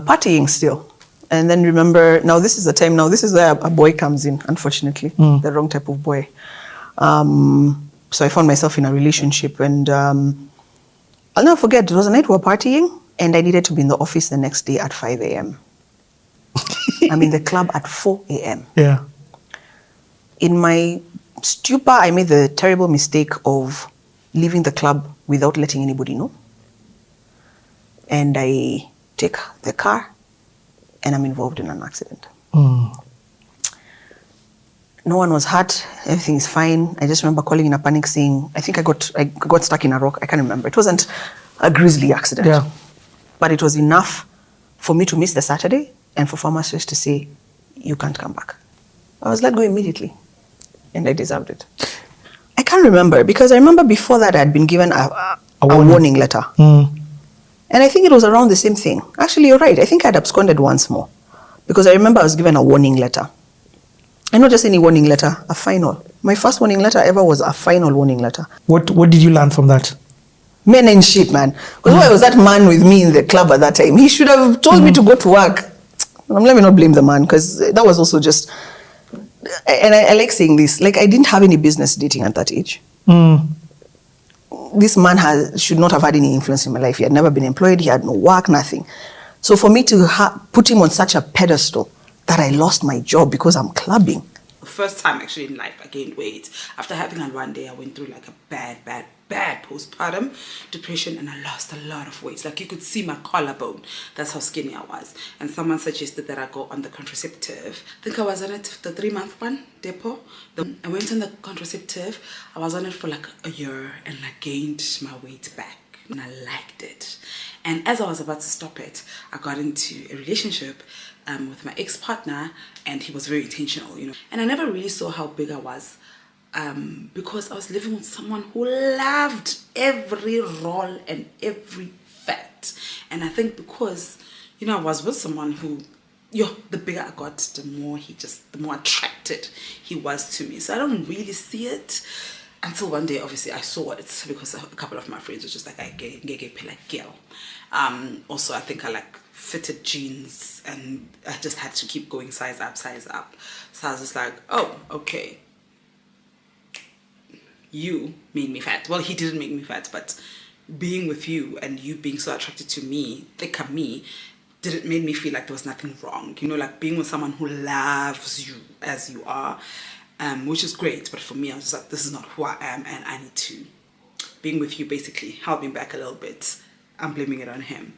partying still. And then remember, now this is the time, now this is where a boy comes in, unfortunately, the wrong type of boy. So I found myself in a relationship, and I'll never forget, it was a night we were partying, and I needed to be in the office the next day at 5 a.m. I'm in the club at 4 a.m. Yeah. In my stupor, I made the terrible mistake of leaving the club without letting anybody know. And I take the car, and I'm involved in an accident. No one was hurt. Everything is fine. I just remember calling in a panic saying, I think I got stuck in a rock. I can't remember. It wasn't a grisly accident. Yeah. But it was enough for me to miss the Saturday and for pharmacists to say, you can't come back. I was let go immediately, and I deserved it. I can't remember, because I remember before that I had been given a warning letter. And I think it was around the same thing. Actually, you're right. I think I had absconded once more, because I remember I was given a warning letter. And not just any warning letter, a final. My first warning letter ever was a final warning letter. What did you learn from that? Men ain't shit, man. Because why was that man with me in the club at that time? He should have told me to go to work. Let me not blame the man, because that was also just... And I like saying this. Like, I didn't have any business dating at that age. This man should not have had any influence in my life. He had never been employed. He had no work, nothing. So for me to put him on such a pedestal that I lost my job because I'm clubbing. The first time actually in life I gained weight. After having her one day, I went through like a bad postpartum depression, and I lost a lot of weight. Like, you could see my collarbone. That's how skinny I was. And someone suggested that I go on the contraceptive. I think I was on it, the 3-month one, Depo. I went on the contraceptive. I was on it for like a year, and I gained my weight back. And I liked it. And as I was about to stop it, I got into a relationship with my ex-partner, and he was very intentional, you know. And I never really saw how big I was, because I was living with someone who loved every roll and every fat. And I think because, you know, I was with someone who, the bigger I got, the more attracted he was to me. So I don't really see it until one day, obviously, I saw it, because a couple of my friends were just like, I get like girl. Also, I think I like fitted jeans, and I just had to keep going size up. So I was just like, oh, okay. You made me fat. Well, he didn't make me fat, but being with you and you being so attracted to me, thicker me, didn't make me feel like there was nothing wrong. You know, like being with someone who loves you as you are, which is great. But for me, I was just like, this is not who I am, and I need to. Being with you basically held me back a little bit. I'm blaming it on him.